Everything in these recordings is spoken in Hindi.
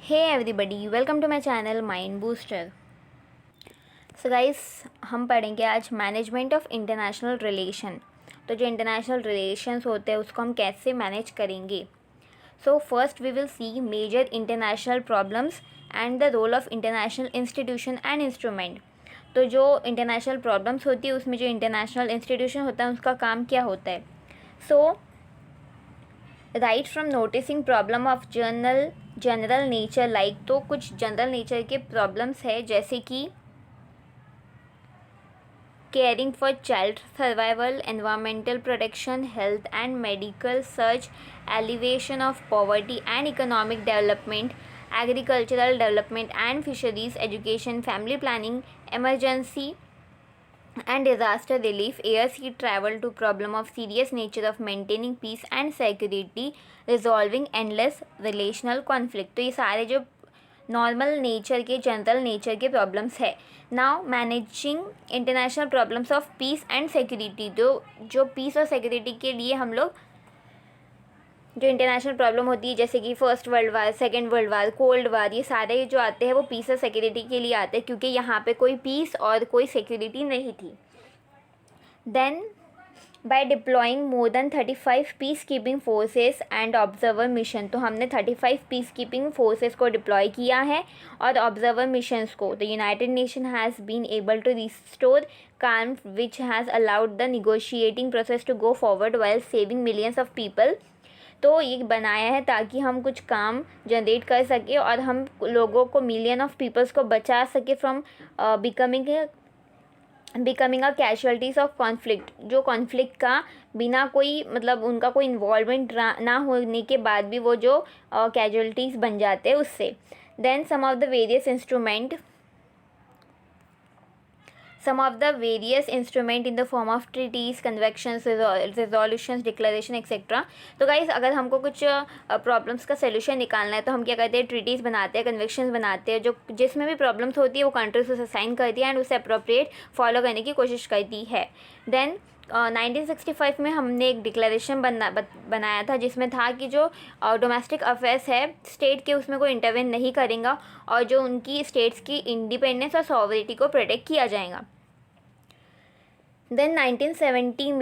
Hey everybody, welcome to my channel Mind Booster. So guys, हम पढ़ेंगे आज मैनेजमेंट ऑफ इंटरनेशनल रिलेशन। तो जो इंटरनेशनल रिलेशंस होते हैं उसको हम कैसे मैनेज करेंगे। So first we will see major international problems and the role of international institution and instrument. तो जो इंटरनेशनल प्रॉब्लम्स होती है उसमें जो इंटरनेशनल इंस्टीट्यूशन होता है उसका काम क्या होता है। So right from noticing problem of general nature like, तो कुछ जनरल नेचर के प्रॉब्लम्स है जैसे कि caring for child survival, environmental protection, health and medical search, elevation of poverty and economic development, agricultural development and fisheries, education, family planning, emergency and disaster relief, air sea travel, to problem of serious nature of maintaining peace and security, resolving endless relational conflict। तो ये सारे जो नॉर्मल नेचर के जनरल नेचर के प्रॉब्लम्स है। Now managing international problems of peace and security, जो पीस और सिक्योरिटी के लिए हम लोग जो इंटरनेशनल प्रॉब्लम होती है जैसे कि first world war, second world war, cold war, ये सारे जो आते हैं वो पीस और सिक्योरिटी के लिए आते हैं क्योंकि यहाँ पे कोई पीस और कोई सिक्योरिटी नहीं थी। Then by deploying more than 35 peace keeping forces and observer mission, तो हमने 35 पीस कीपिंग फोर्सेस को डिप्लॉय किया है और ऑब्जर्वर मिशंस को। The United Nation has been able to restore calm which has allowed the negotiating process to go forward while saving millions of people। तो ये बनाया है ताकि हम कुछ काम जनरेट कर सके और हम लोगों को, मिलियन ऑफ पीपल्स को बचा सके from becoming a casualties of conflict, जो कॉन्फ्लिक्ट का बिना कोई मतलब उनका कोई इन्वॉल्वमेंट ना होने के बाद भी वो जो कैजुअलिटीज़ बन जाते हैं उससे। Then some of the various instrument in the form of treaties, conventions, resolutions, declaration etc। तो गाइस, अगर हमको कुछ प्रॉब्लम्स का सोल्यूशन निकालना है तो हम क्या करते हैं, ट्रीटीज़ बनाते हैं, कन्वेंशंस बनाते हैं, जो जिसमें भी प्रॉब्लम्स होती है वो कंट्रीज उसे साइन करती है एंड उसे अप्रोप्रिएट फॉलो करने की कोशिश करती है। देन 1965 में हमने एक डिक्लेरेशन बनाया था जिसमें था कि जो डोमेस्टिक अफेयर्स है स्टेट के उसमें कोई इंटरवेन नहीं करेगा और जो उनकी स्टेट्स की इंडिपेंडेंस और सॉवरिटी को प्रोटेक्ट किया जाएगा। देन 1970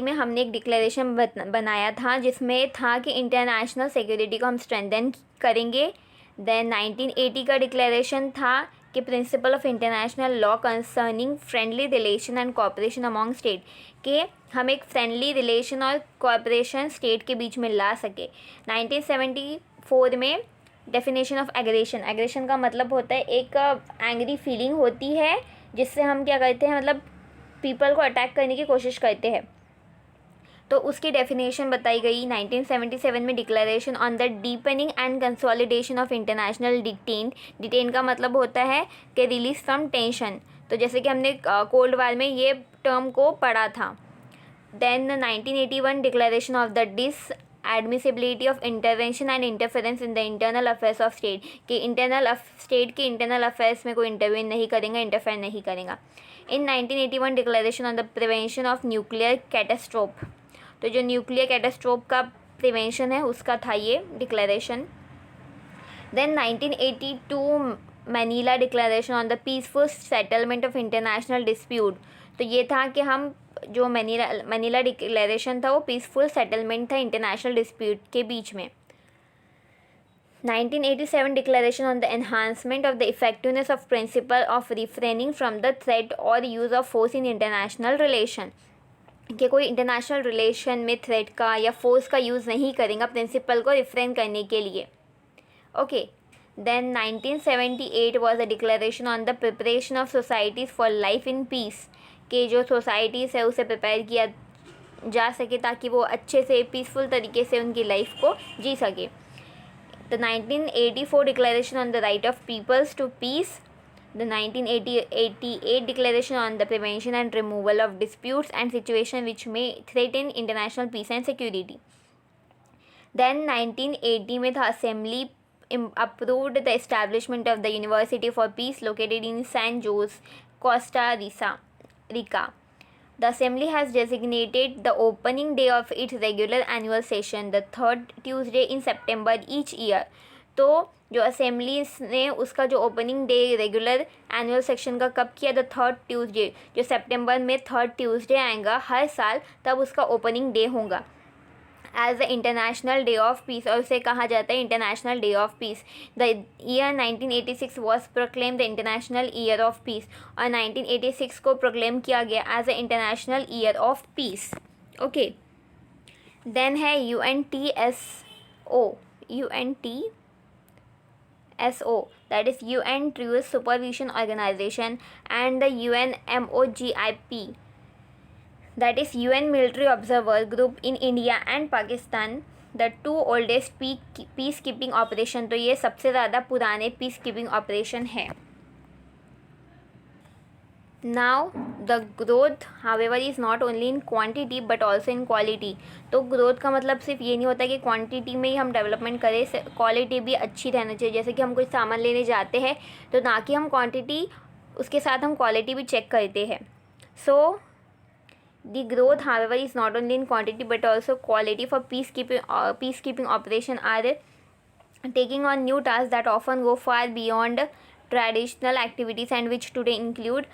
में हमने एक डिक्लेरेशन बनाया था जिसमें था कि इंटरनेशनल सिक्योरिटी को हम स्ट्रेंथन करेंगे। देन 1980 का डिक्लेरेशन था कि principle of international law concerning friendly relation and cooperation among state, कि हम एक फ्रेंडली रिलेशन और कोऑपरेशन स्टेट के बीच में ला सके। 1974 में डेफिनेशन ऑफ एग्रेशन का मतलब होता है एक एंग्री फीलिंग होती है जिससे हम क्या करते हैं, मतलब पीपल को अटैक करने की कोशिश करते हैं। तो उसकी डेफिनेशन बताई गई 1977 में, declaration on the deepening and consolidation of international detain का मतलब होता है कि रिलीज फ्रॉम टेंशन। तो जैसे कि हमने कोल्ड वार में ये टर्म को पढ़ा था। Then 1981 declaration of the admissibility of intervention and interference in the internal affairs of state, कि स्टेट के इंटरनल अफेयर्स में कोई इंटरवेन नहीं करेगा, इंटरफेयर नहीं करेगा। In 1981 declaration on the prevention of nuclear catastrophe, तो जो न्यूक्लियर कैटास्ट्रोफ का प्रिवेंशन है उसका था ये declaration. Then 1982 Manila declaration on the peaceful settlement of international dispute, तो ये था कि हम जो मैनीला डिक्लेरेशन था वो पीसफुल सेटलमेंट था इंटरनेशनल डिस्प्यूट के बीच में। 1987 declaration on the enhancement of the effectiveness of principle of refraining from the threat और use of force in international relation, कि कोई इंटरनेशनल रिलेशन में थ्रेट का या फोर्स का यूज़ नहीं करेगा प्रिंसिपल को रिफ्रेन करने के लिए। Okay. Then 1978 was a declaration on the preparation of societies for life in peace, कि जो सोसाइटीज़ है उसे प्रिपेयर किया जा सके ताकि वो अच्छे से पीसफुल तरीके से उनकी लाइफ को जी सके। The 1984 declaration on the right of peoples to peace, the 1988 declaration on the prevention and removal of disputes and situations which may threaten international peace and security। Then 1980 में था assembly approved the establishment of the University for Peace located in San Jose, Costa Rica। The Assembly has designated the opening day of its regular annual session, the third Tuesday in September each year. तो जो असेंबली ने उसका जो opening day regular annual section का कब किया, द थर्ड ट्यूसडे, जो सितंबर में थर्ड ट्यूसडे आएगा हर साल, तब उसका ओपनिंग डे होगा as the international day of peace, और उसे कहा जाता है international day of peace. The year 1986 was proclaim the international year of peace, और 1986 को प्रोक्लेम किया गया as the international year of peace. Okay, then है UNTSO, that is UN Truce Supervision Organization, and the UNMOGIP, that is UN Military Observer Group in India and Pakistan, the two oldest peacekeeping operation. तो ये सबसे ज़्यादा पुराने peacekeeping operation है. Now the growth however is not only in quantity but also in quality. तो growth का मतलब सिर्फ ये नहीं होता कि quantity में ही हम डेवलपमेंट करें, क्वालिटी भी अच्छी रहना चाहिए. जैसे कि हम कुछ सामान लेने जाते हैं तो ना कि हम क्वांटिटी, उसके साथ हम क्वालिटी भी चेक करते हैं. So the growth however is not only in quantity but also quality for peacekeeping operation are taking on new tasks that often go far beyond traditional activities and which today include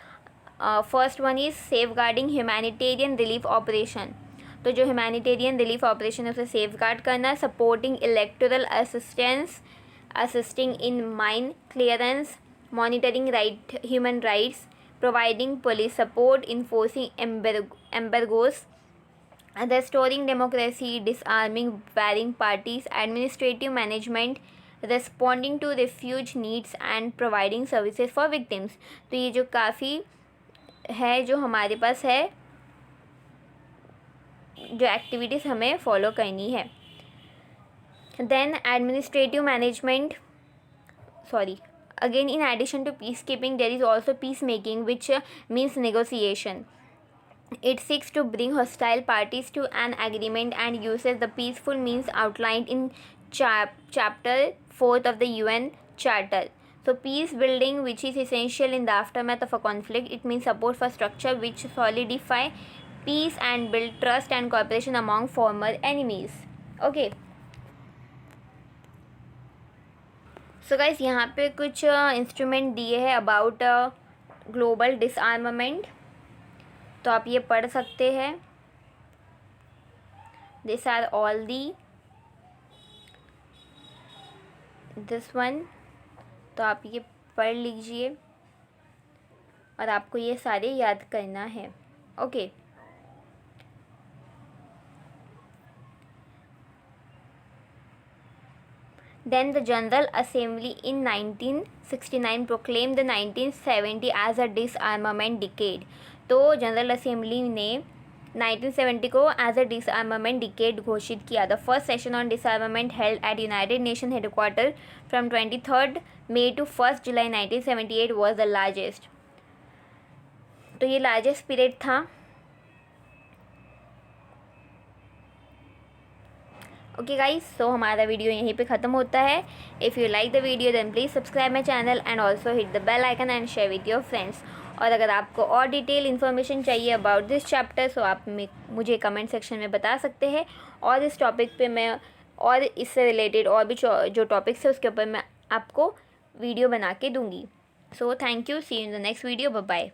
first one is safeguarding humanitarian relief operation. तो जो humanitarian relief operation है उसे safeguard करना, supporting electoral assistance, assisting in mine clearance, monitoring human rights, providing police support, enforcing embargoes, restoring democracy, disarming warring parties, administrative management, responding to refuge needs and providing services for victims. तो ये जो काफ़ी है जो हमारे पास है, जो एक्टिविटीज़ हमें फॉलो करनी है. Then administrative management, again in addition to peacekeeping there is also peacemaking, which means negotiation. It seeks to bring hostile parties to an agreement and uses the peaceful means outlined in chapter 4th of the UN Charter. So peace building, which is essential in the aftermath of a conflict. It means support for structure which solidify peace and build trust and cooperation among former enemies. Okay. So guys यहाँ पे कुछ इंस्ट्रूमेंट दिए हैं अबाउट ग्लोबल डिसआर्मामेंट, तो आप ये पढ़ सकते हैं. This are all this one, तो आप ये पढ़ लीजिए और आपको ये सारे याद करना है. Okay. Then the General Assembly in 1969 proclaimed the 1970 as a disarmament decade. तो जनरल असेंबली ने 1970 को एज अ डिसआर्मामेंट डिकेड घोषित किया. The first session on disarmament held at United Nation headquarter from 23 May to 1 July 1978 was the largest. तो ये लार्जेस्ट पीरियड था. ओके गाइस, सो हमारा वीडियो यहीं पे ख़त्म होता है. If you like the video then please subscribe my channel and also hit the bell icon and share with your friends. और अगर आपको और डिटेल इन्फॉर्मेशन चाहिए अबाउट दिस चैप्टर सो आप मुझे कमेंट सेक्शन में बता सकते हैं, और इस टॉपिक पे मैं और इससे रिलेटेड और भी जो टॉपिक्स है उसके ऊपर मैं आपको वीडियो बना के दूँगी. So thank you, see you in the next video, bye bye.